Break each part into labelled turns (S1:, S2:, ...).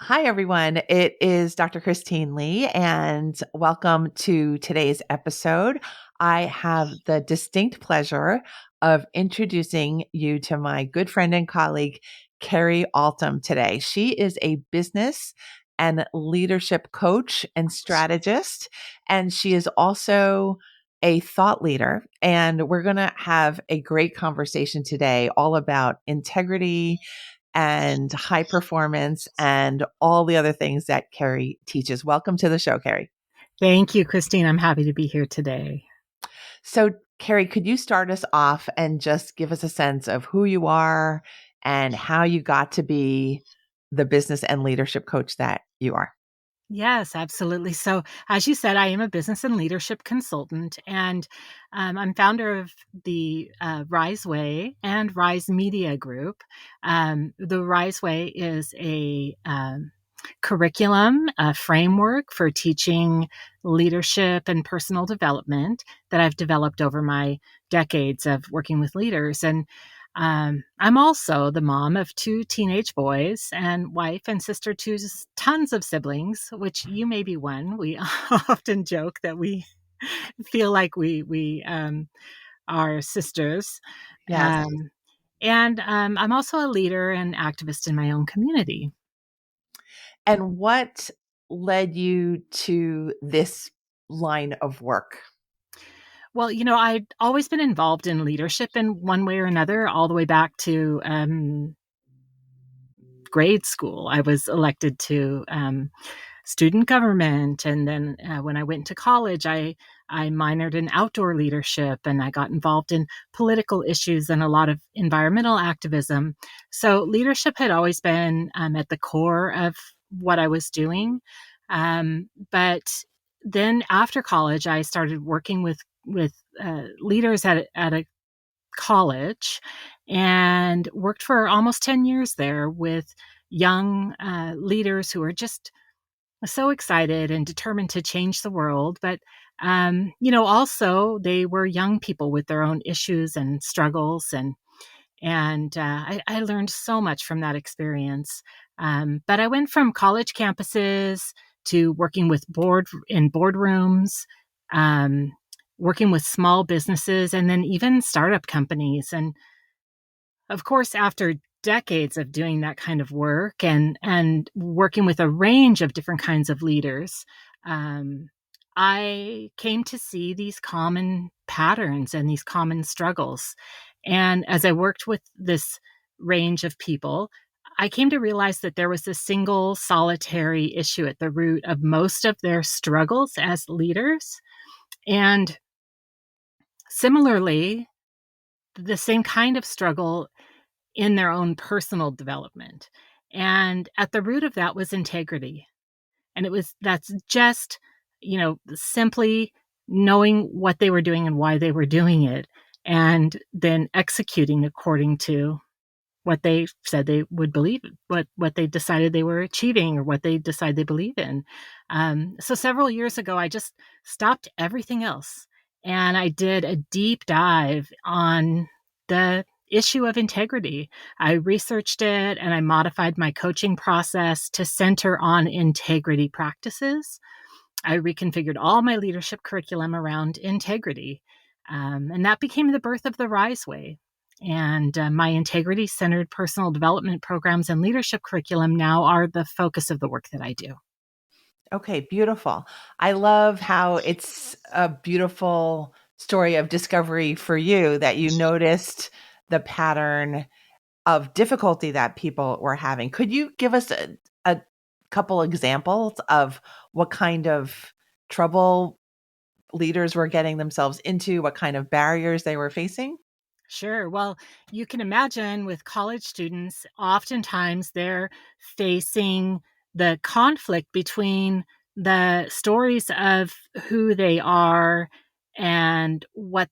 S1: Hi, everyone. It is Dr. Christine Lee, and welcome to today's episode. I have the distinct pleasure of introducing you to my good friend and colleague, Kerri Altom, today. She is a business and leadership coach and strategist, and she is also a thought leader. And we're going to have a great conversation today all about integrity and high performance and all the other things that Kerri teaches. Welcome to the show, Kerri.
S2: Thank you, Christine. I'm happy to be here today.
S1: So, Kerri, could you start us off and just give us a sense of who you are and how you got to be the business and leadership coach that you are?
S2: Yes, absolutely. So, as you said, I am a business and leadership consultant, and I'm founder of the Rise Way and Rise Media Group. The Rise Way is a curriculum, a framework for teaching leadership and personal development that I've developed over my decades of working with leaders. And I'm also the mom of two teenage boys and wife and sister to tons of siblings, which you may be one. We often joke that we feel like we are sisters.
S1: Yes.
S2: And I'm also a leader and activist in my own community.
S1: And what led you to this line of work?
S2: Well, I'd always been involved in leadership in one way or another, all the way back to grade school. I was elected to student government, and then when I went to college, I minored in outdoor leadership, and I got involved in political issues and a lot of environmental activism. So leadership had always been at the core of what I was doing. But then after college, I started working with leaders at a college and worked for almost 10 years there with young leaders who are just so excited and determined to change the world. But, also they were young people with their own issues and struggles. And I learned so much from that experience. But I went from college campuses to working with in boardrooms, um, working with small businesses, and then even startup companies. And of course, after decades of doing that kind of work and working with a range of different kinds of leaders, um, I came to see these common patterns and these common struggles. And as I worked with this range of people, I came to realize that there was a single solitary issue at the root of most of their struggles as leaders. And similarly, the same kind of struggle in their own personal development. And at the root of that was integrity. And that's just, simply knowing what they were doing and why they were doing it, and then executing according to what they said they would believe, what they decided they were achieving, or what they decide they believe in. So several years ago, I just stopped everything else, and I did a deep dive on the issue of integrity. I researched it and I modified my coaching process to center on integrity practices. I reconfigured all my leadership curriculum around integrity. And that became the birth of the Rise Way. And my integrity centered personal development programs and leadership curriculum now are the focus of the work that I do.
S1: Okay, beautiful. I love how it's a beautiful story of discovery for you that you noticed the pattern of difficulty that people were having. Could you give us a couple examples of what kind of trouble leaders were getting themselves into, what kind of barriers they were facing?
S2: Sure. Well, you can imagine with college students, oftentimes they're facing the conflict between the stories of who they are and what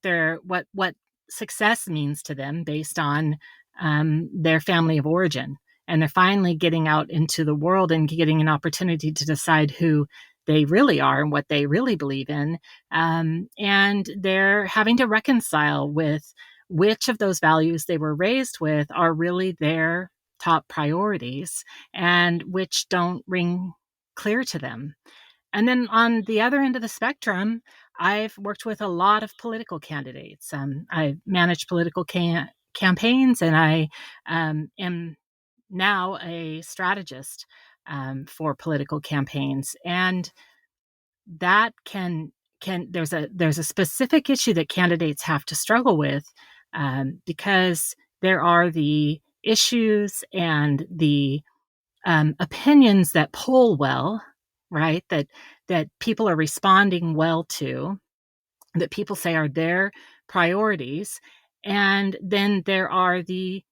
S2: success means to them based on their family of origin. And they're finally getting out into the world and getting an opportunity to decide who they really are and what they really believe in. And they're having to reconcile with which of those values they were raised with are really their top priorities and which don't ring clear to them. And then on the other end of the spectrum, I've worked with a lot of political candidates. I manage political campaigns, and I am now a strategist for political campaigns. And that can there's a specific issue that candidates have to struggle with, because there are the issues and the opinions that poll well, right? That people are responding well to, that people say are their priorities, and then there are the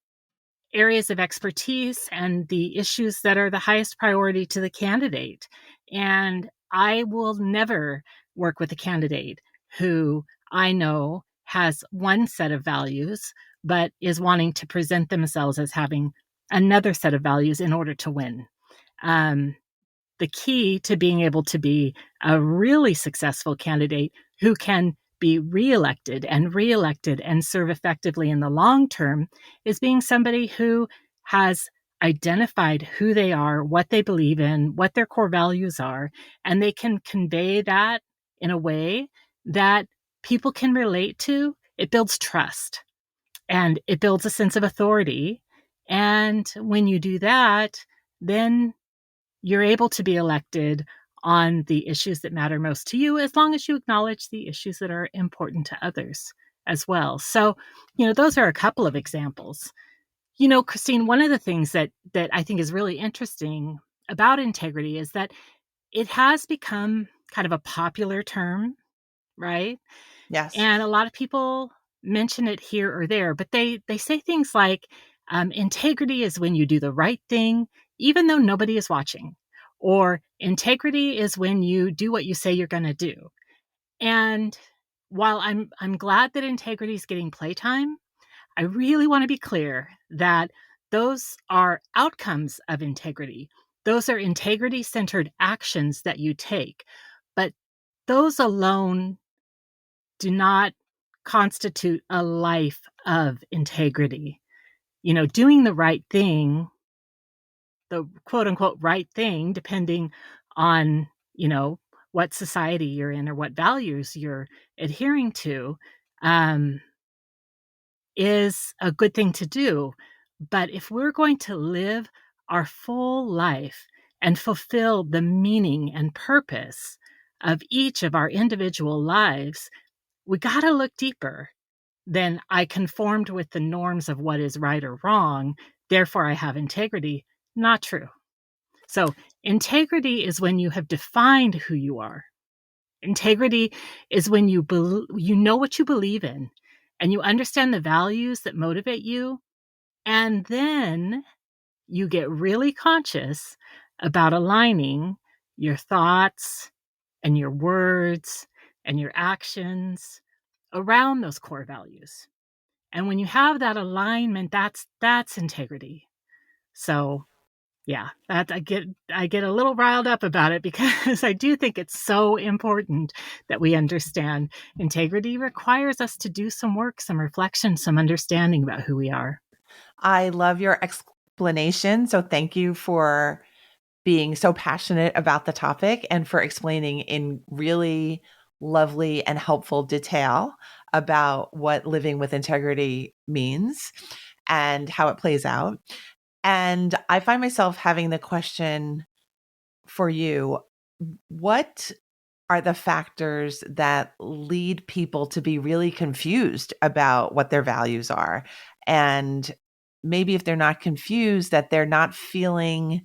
S2: areas of expertise and the issues that are the highest priority to the candidate. And I will never work with a candidate who I know has one set of values, but is wanting to present themselves as having another set of values in order to win. Um, the key to being able to be a really successful candidate who can be reelected and serve effectively in the long term is being somebody who has identified who they are, what they believe in, what their core values are, and they can convey that in a way that people can relate to. It builds trust and it builds a sense of authority. And when you do that, then you're able to be elected on the issues that matter most to you, as long as you acknowledge the issues that are important to others as well. So, those are a couple of examples. Christine, one of the things that I think is really interesting about integrity is that it has become kind of a popular term, right?
S1: Yes.
S2: And a lot of people mention it here or there, but they say things like, integrity is when you do the right thing, even though nobody is watching. Or integrity is when you do what you say you're going to do. And while I'm glad that integrity is getting playtime, I really want to be clear that those are outcomes of integrity. Those are integrity-centered actions that you take. But those alone do not constitute a life of integrity. Doing the right thing, the quote unquote right thing, depending on, what society you're in or what values you're adhering to, um, is a good thing to do. But if we're going to live our full life and fulfill the meaning and purpose of each of our individual lives, we got to look deeper than I conformed with the norms of what is right or wrong, therefore I have integrity. Not true. So integrity is when you have defined who you are. Integrity is when you know what you believe in, and you understand the values that motivate you, and then you get really conscious about aligning your thoughts and your words and your actions around those core values. And when you have that alignment, that's integrity. So yeah, that I get a little riled up about it, because I do think it's so important that we understand integrity requires us to do some work, some reflection, some understanding about who we are.
S1: I love your explanation. So thank you for being so passionate about the topic and for explaining in really lovely and helpful detail about what living with integrity means and how it plays out. And I find myself having the question for you, what are the factors that lead people to be really confused about what their values are? And maybe if they're not confused, that they're not feeling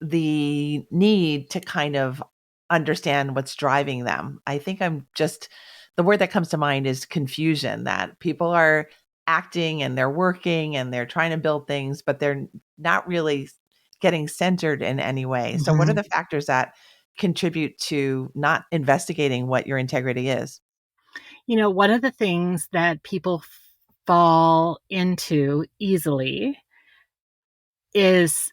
S1: the need to kind of understand what's driving them. I think the word that comes to mind is confusion, that people are acting and they're working and they're trying to build things, but they're not really getting centered in any way. So, what are the factors that contribute to not investigating what your integrity is?
S2: One of the things that people fall into easily is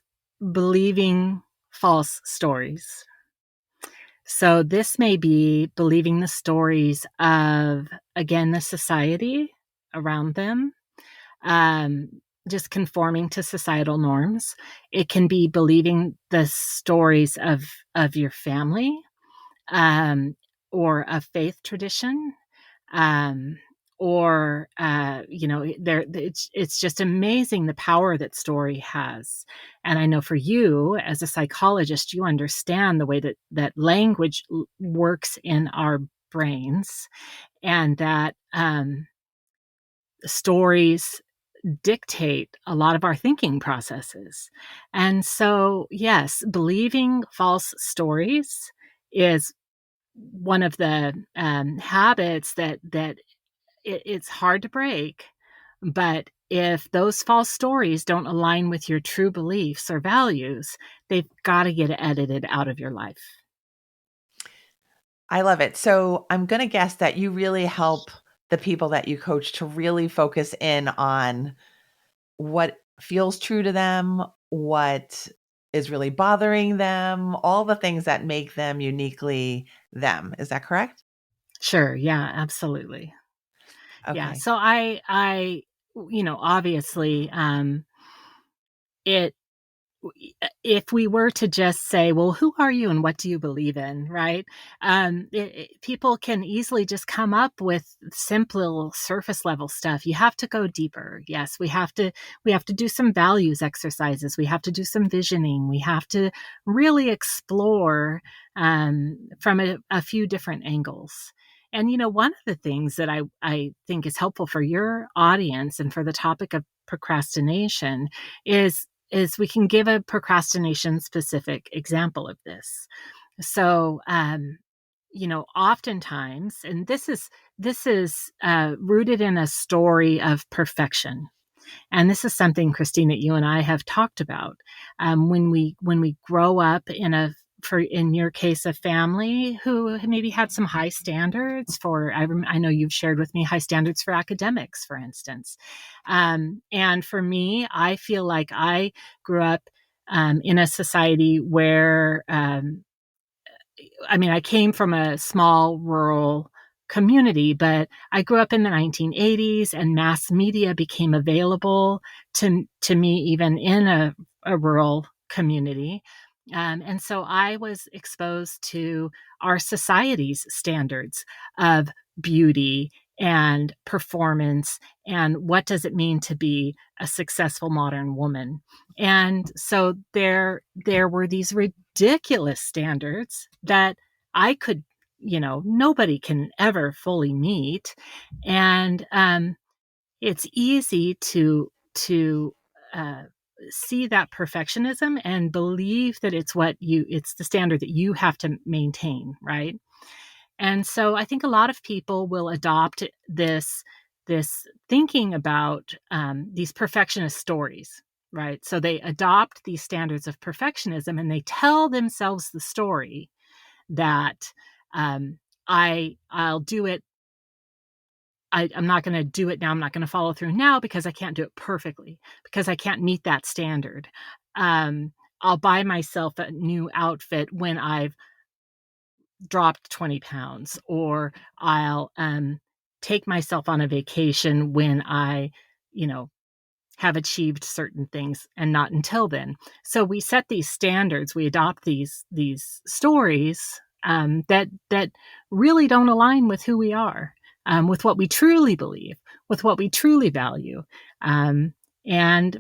S2: believing false stories. So this may be believing the stories of, again, the society around them. just conforming to societal norms. It can be believing the stories of your family, um, or a faith tradition, um, or there. It's just amazing the power that story has. And I know for you as a psychologist, you understand the way that language works in our brains, and that stories dictate a lot of our thinking processes. And so, yes, believing false stories is one of the habits that it's hard to break. But if those false stories don't align with your true beliefs or values, they've got to get edited out of your life.
S1: I love it. So I'm going to guess that you really help the people that you coach to really focus in on what feels true to them, what is really bothering them, all the things that make them uniquely them. Is that correct?
S2: Sure. Yeah, absolutely. Yeah.
S1: Okay.
S2: So obviously, it if we were to just say, well, who are you and what do you believe in, right? People can easily just come up with simple surface level stuff. You have to go deeper. Yes, we have to do some values exercises. We have to do some visioning. We have to really explore from a few different angles. And one of the things that I think is helpful for your audience and for the topic of procrastination is we can give a procrastination specific example of this. So, oftentimes, and this is rooted in a story of perfection. And this is something, Christine, that you and I have talked about. When we grow up in your case, a family who maybe had some high standards for, I know you've shared with me high standards for academics, for instance. And for me, I feel like I grew up in a society where I came from a small rural community, but I grew up in the 1980s and mass media became available to me even in a rural community. And so I was exposed to our society's standards of beauty and performance and what does it mean to be a successful modern woman. And so there were these ridiculous standards that I could, nobody can ever fully meet. And it's easy to uh, see that perfectionism and believe that it's the standard that you have to maintain, right? And so I think a lot of people will adopt this thinking about these perfectionist stories, right? So they adopt these standards of perfectionism and they tell themselves the story that um, I'll do it. I'm not going to do it now. I'm not going to follow through now because I can't do it perfectly, because I can't meet that standard. I'll buy myself a new outfit when I've dropped 20 pounds, or I'll take myself on a vacation when I, you know, have achieved certain things, and not until then. So we set these standards, we adopt these stories that really don't align with who we are, with what we truly believe, with what we truly value. And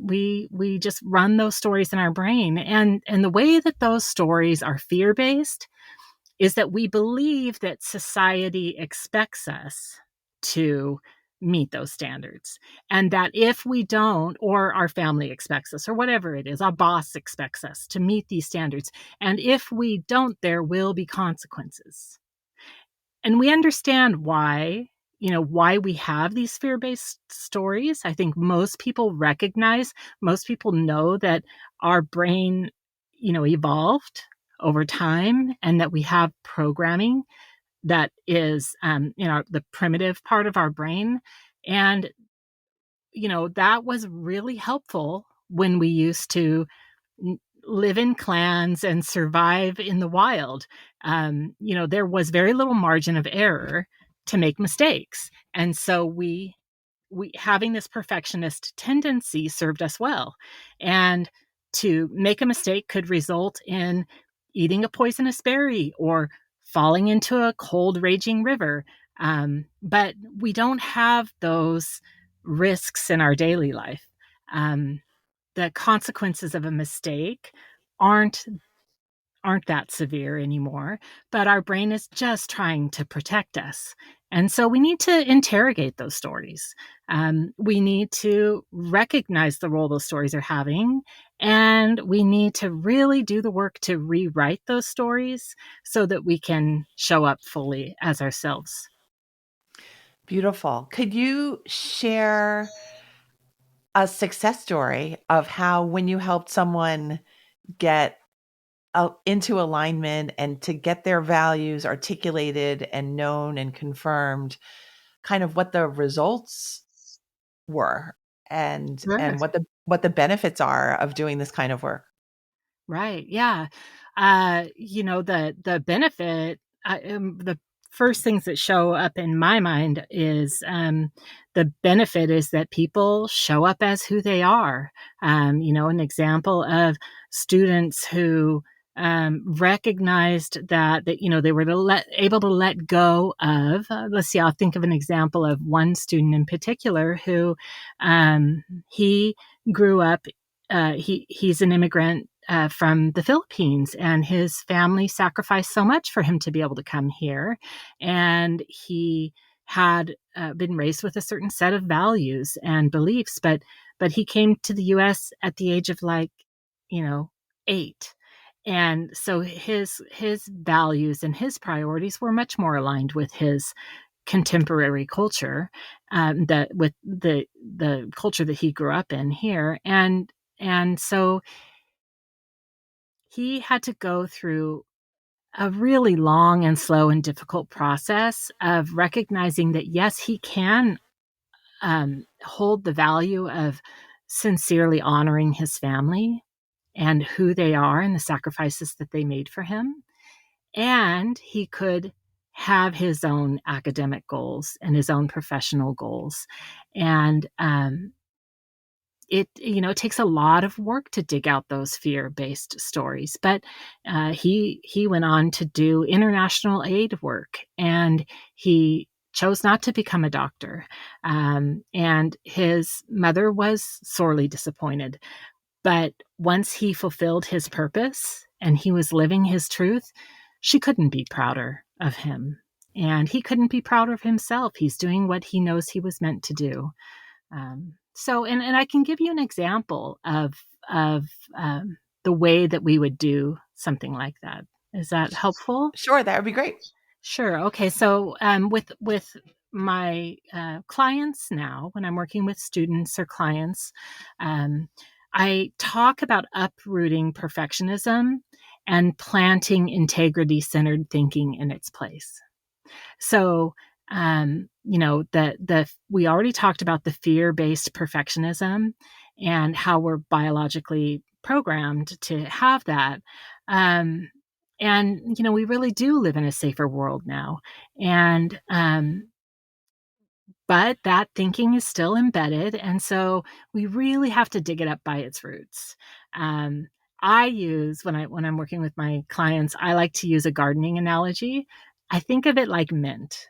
S2: we just run those stories in our brain, and the way that those stories are fear based is that we believe that society expects us to meet those standards. And that if we don't, or our family expects us, or whatever it is, our boss expects us to meet these standards. And if we don't, there will be consequences. And we understand why we have these fear-based stories. I think most people recognize, most people know that our brain, evolved over time, and that we have programming that is in the primitive part of our brain. And that was really helpful when we used to live in clans and survive in the wild. There was very little margin of error to make mistakes, and so we we having this perfectionist tendency served us well. And to make a mistake could result in eating a poisonous berry or falling into a cold, raging river. But we don't have those risks in our daily life. Um, the consequences of a mistake aren't aren't that severe anymore, but our brain is just trying to protect us. And so we need to interrogate those stories. We need to recognize the role those stories are having, and we need to really do the work to rewrite those stories so that we can show up fully as ourselves.
S1: Beautiful. Could you share a success story of how when you helped someone get into alignment and to get their values articulated and known and confirmed, kind of what the results were
S2: Sure.
S1: and what the benefits are of doing this kind of work?
S2: Right. Yeah. The benefit, the first things that show up in my mind is the benefit is that people show up as who they are. An example of students who recognized that they were able to let go of. Let's see. I'll think of an example of one student in particular who he grew up. He's an immigrant from the Philippines, and his family sacrificed so much for him to be able to come here. And he had been raised with a certain set of values and beliefs, but he came to the U.S. at the age of 8. And so his values and his priorities were much more aligned with his contemporary culture, that with the culture that he grew up in here, and so he had to go through a really long and slow and difficult process of recognizing that, yes, he can hold the value of sincerely honoring his family and who they are and the sacrifices that they made for him. And he could have his own academic goals and his own professional goals. And it takes a lot of work to dig out those fear-based stories, but he went on to do international aid work, and he chose not to become a doctor, and his mother was sorely disappointed. But once he fulfilled his purpose and he was living his truth, she couldn't be prouder of him, and he couldn't be prouder of himself. He's doing what he knows he was meant to do. And I can give you an example of the way that we would do something like that. Is that helpful?
S1: Sure, that would be great.
S2: Sure. Okay. So with my clients now, when I'm working with students or clients, um, I talk about uprooting perfectionism and planting integrity-centered thinking in its place. So, the we already talked about the fear-based perfectionism and how we're biologically programmed to have that. Um, and we really do live in a safer world now. And but that thinking is still embedded, and so we really have to dig it up by its roots. Um, I use when I'm working with my clients, I like to use a gardening analogy. I think of it like mint.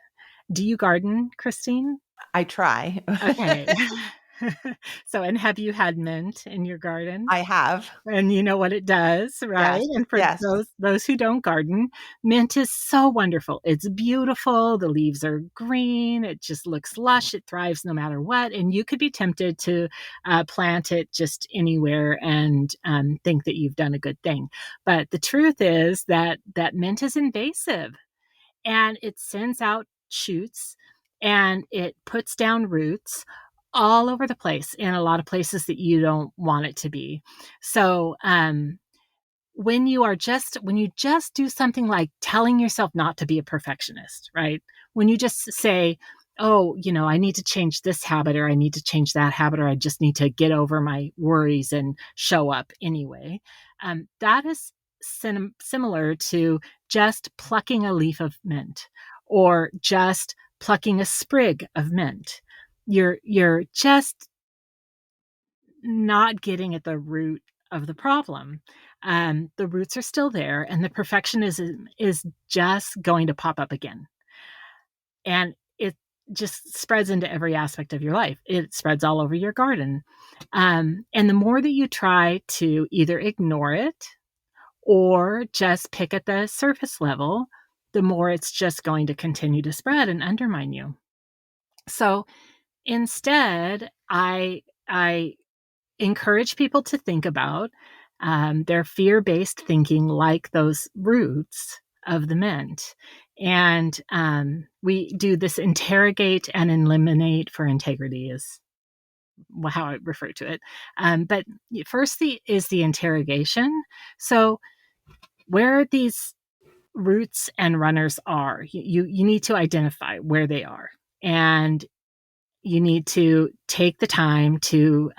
S2: Do you garden, Christine?
S1: I try.
S2: Okay. And have you had mint in your garden?
S1: I have.
S2: And you know what it does, right?
S1: Yes,
S2: And for
S1: yes.
S2: those who don't garden, mint is so wonderful. It's beautiful. The leaves are green. It just looks lush. It thrives no matter what. And you could be tempted to plant it just anywhere and think that you've done a good thing. But the truth is that mint is invasive, and it sends out shoots, and it puts down roots all over the place in a lot of places that you don't want it to be. So, when you just do something like telling yourself not to be a perfectionist, right? When you just say, oh, I need to change this habit, or I need to change that habit, or I just need to get over my worries and show up anyway. That is similar to just plucking a leaf of mint or just plucking a sprig of mint. you're just not getting at the root of the problem. The roots are still there, and the perfectionism is just going to pop up again. And it just spreads into every aspect of your life. It spreads all over your garden. And the more that you try to either ignore it or just pick at the surface level, the more it's just going to continue to spread and undermine you. So instead, I encourage people to think about their fear-based thinking like those roots of the mint. And we do this interrogate and eliminate for integrity is how I refer to it. But first is the interrogation. So where these roots and runners are, you need to identify where they are. And you need to take the time to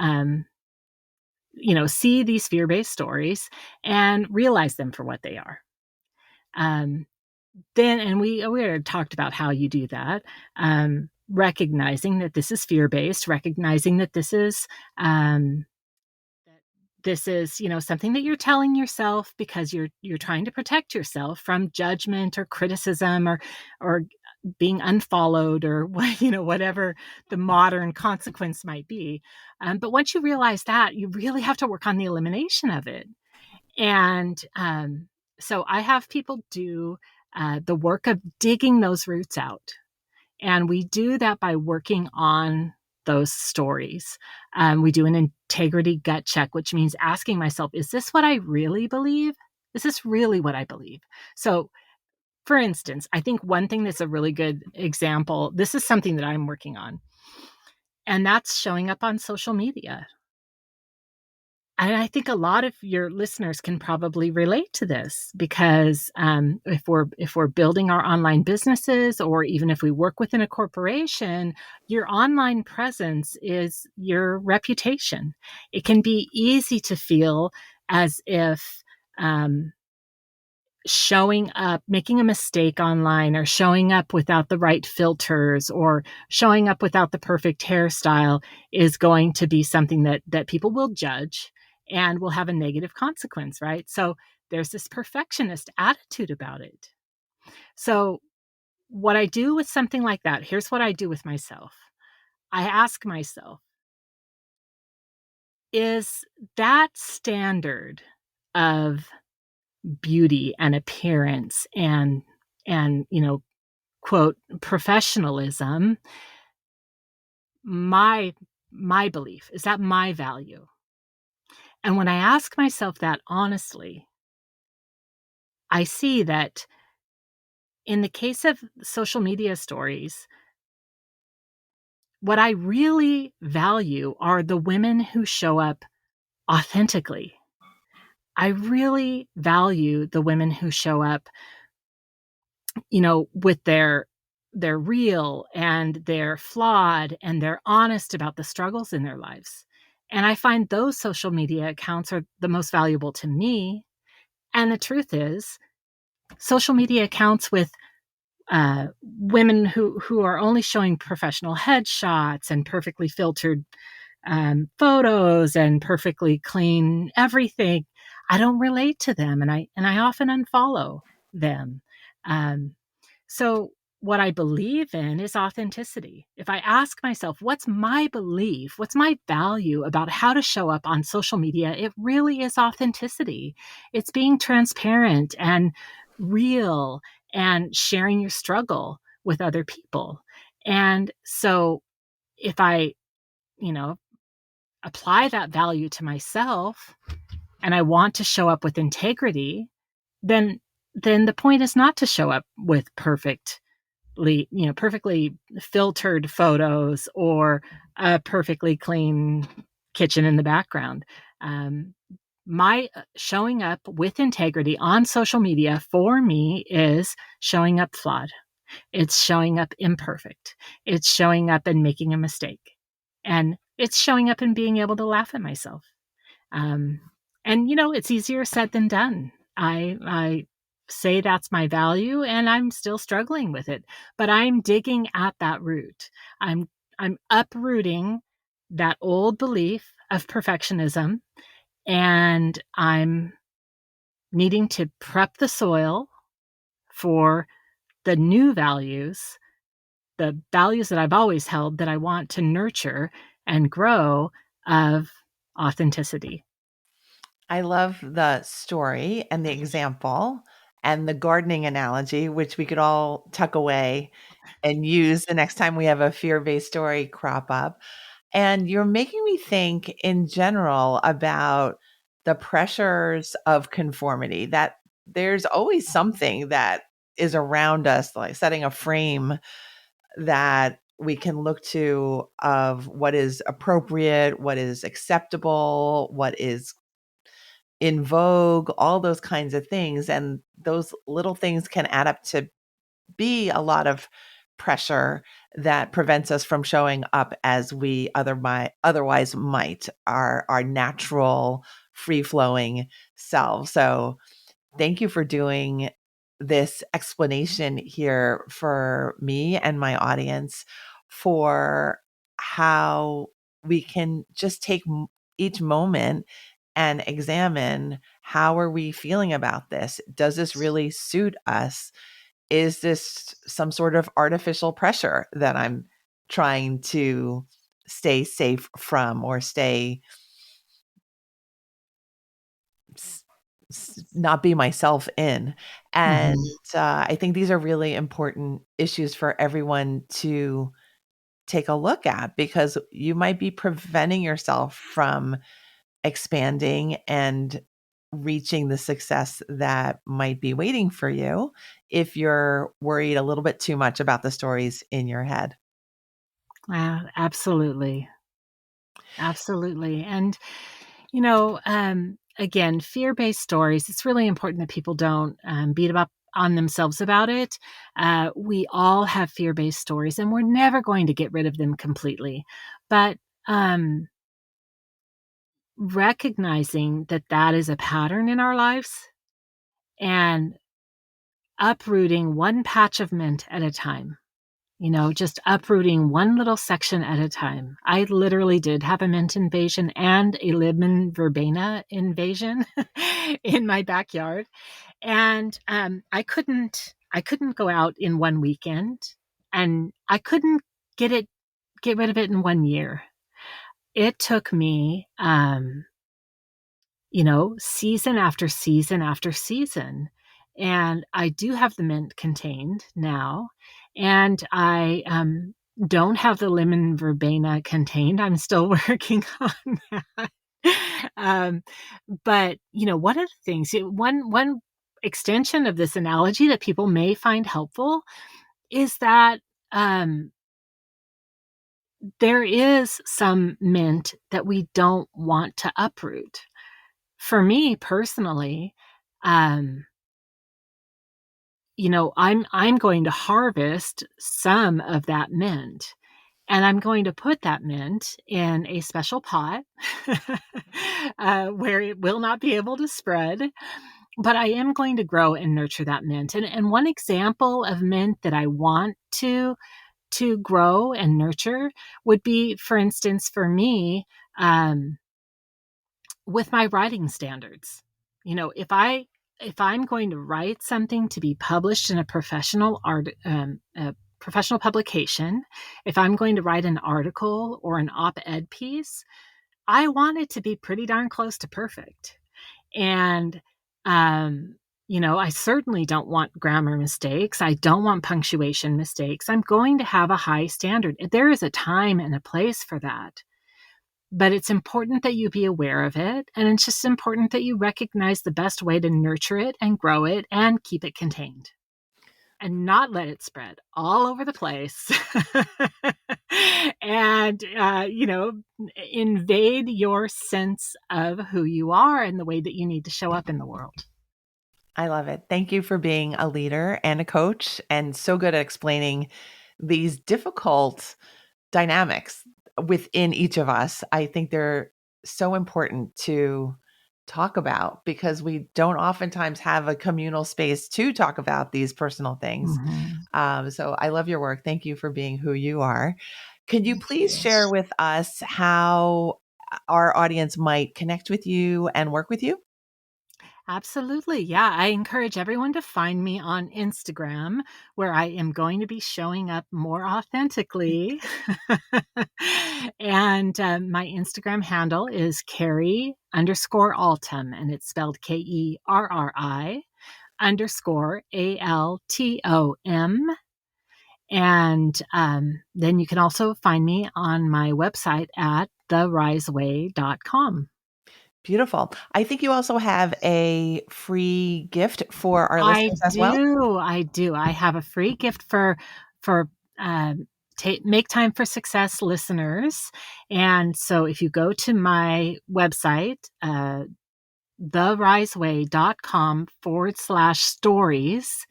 S2: see these fear-based stories and realize them for what they are. Then, and we already talked about how you do that. Recognizing that this is fear-based, recognizing that this is something that you're telling yourself because you're trying to protect yourself from judgment or criticism or being unfollowed or whatever the modern consequence might be. But once you realize that, you really have to work on the elimination of it. And so I have people do the work of digging those roots out. And we do that by working on those stories. We do an integrity gut check, which means asking myself, is this what I really believe? Is this really what I believe? So, for instance, I think one thing that's a really good example, this is something that I'm working on, and that's showing up on social media. And I think a lot of your listeners can probably relate to this because if we're building our online businesses, or even if we work within a corporation, your online presence is your reputation. It can be easy to feel as if showing up, making a mistake online, or showing up without the right filters, or showing up without the perfect hairstyle is going to be something that people will judge and will have a negative consequence, right? So there's this perfectionist attitude about it. So what I do with something like that, here's what I do with myself. I ask myself, is that standard of beauty and appearance and quote professionalism my belief? Is that my value? And when I ask myself that honestly, I see that in the case of social media stories, what I really value are the women who show up authentically. I really value the women who show up with their real and they're flawed and they're honest about the struggles in their lives. And I find those social media accounts are the most valuable to me. And the truth is, social media accounts with women who are only showing professional headshots and perfectly filtered photos and perfectly clean everything, I don't relate to them, and I often unfollow them. So what I believe in is authenticity. If I ask myself, what's my belief? What's my value about how to show up on social media? It really is authenticity. It's being transparent and real and sharing your struggle with other people. And so if I, apply that value to myself and I want to show up with integrity, then the point is not to show up with perfectly filtered photos or a perfectly clean kitchen in the background. My showing up with integrity on social media for me is showing up flawed. It's showing up imperfect. It's showing up and making a mistake. And it's showing up and being able to laugh at myself. Um, and, it's easier said than done. I say that's my value and I'm still struggling with it, but I'm digging at that root. I'm I'm uprooting that old belief of perfectionism, and I'm needing to prep the soil for the new values, the values that I've always held that I want to nurture and grow, of authenticity.
S1: I love the story and the example and the gardening analogy, which we could all tuck away and use the next time we have a fear-based story crop up. And you're making me think in general about the pressures of conformity, that there's always something that is around us, like setting a frame that we can look to of what is appropriate, what is acceptable, what is in vogue, all those kinds of things. And those little things can add up to be a lot of pressure that prevents us from showing up as we otherwise might, our natural, free flowing selves. So thank you for doing this explanation here for me and my audience for how we can just take each moment and examine, how are we feeling about this? Does this really suit us? Is this some sort of artificial pressure that I'm trying to stay safe from, or stay not be myself in? And
S2: Mm-hmm.
S1: I think these are really important issues for everyone to take a look at, because you might be preventing yourself from expanding and reaching the success that might be waiting for you if you're worried a little bit too much about the stories in your head.
S2: Absolutely. Absolutely. And, again, fear based stories, it's really important that people don't beat up on themselves about it. We all have fear based stories, and we're never going to get rid of them completely. But um, recognizing that that is a pattern in our lives, and uprooting one patch of mint at a time. Just uprooting one little section at a time. I literally did have a mint invasion and a lemon verbena invasion in my backyard. And I couldn't go out in one weekend, and I couldn't get rid of it in 1 year. It took me season after season after season. And I do have the mint contained now. And I don't have the lemon verbena contained. I'm still working on that. um, but one of the things, one extension of this analogy that people may find helpful is that there is some mint that we don't want to uproot. For me personally, um, I'm going to harvest some of that mint, and I'm going to put that mint in a special pot where it will not be able to spread. But I am going to grow and nurture that mint. And one example of mint that I want to grow and nurture would be, for instance, for me, um, with my writing standards. If I'm going to write something to be published in a professional publication, if I'm going to write an article or an op-ed piece, I want it to be pretty darn close to perfect. And I certainly don't want grammar mistakes. I don't want punctuation mistakes. I'm going to have a high standard. There is a time and a place for that. But it's important that you be aware of it. And it's just important that you recognize the best way to nurture it and grow it and keep it contained and not let it spread all over the place and, invade your sense of who you are and the way that you need to show up in the world.
S1: I love it. Thank you for being a leader and a coach, and so good at explaining these difficult dynamics within each of us. I think they're so important to talk about, because we don't oftentimes have a communal space to talk about these personal things.
S2: Mm-hmm.
S1: So I love your work. Thank you for being who you are. Can you please share with us how our audience might connect with you and work with you?
S2: Absolutely. Yeah. I encourage everyone to find me on Instagram, where I am going to be showing up more authentically. And my Instagram handle is Kerri_Altom, and it's spelled Kerri_ALTOM. And then you can also find me on my website at theriseway.com.
S1: Beautiful. I think you also have a free gift for our
S2: I
S1: listeners as well.
S2: do. I do. I have a free gift for Make Time for Success listeners. And so if you go to my website, theriseway.com/stories,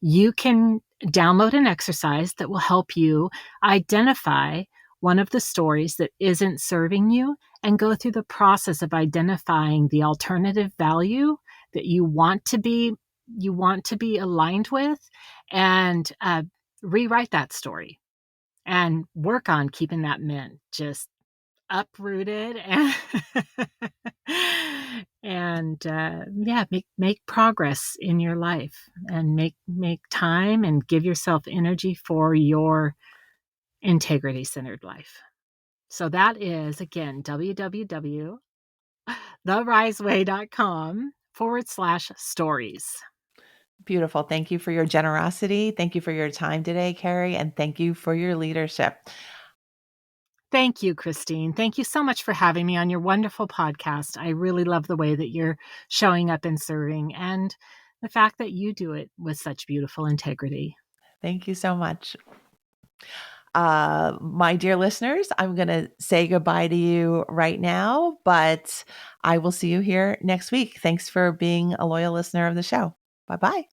S2: you can download an exercise that will help you identify one of the stories that isn't serving you and go through the process of identifying the alternative value that you want to be aligned with, and rewrite that story and work on keeping that mint just uprooted and yeah, make progress in your life, and make time and give yourself energy for your integrity centered life. So that is, again, www.theriseway.com/stories.
S1: Beautiful. Thank you for your generosity. Thank you for your time today, Kerri, and thank you for your leadership.
S2: Thank you, Christine. Thank you so much for having me on your wonderful podcast. I really love the way that you're showing up and serving, and the fact that you do it with such beautiful integrity.
S1: Thank you so much. My dear listeners, I'm going to say goodbye to you right now, but I will see you here next week. Thanks for being a loyal listener of the show. Bye bye.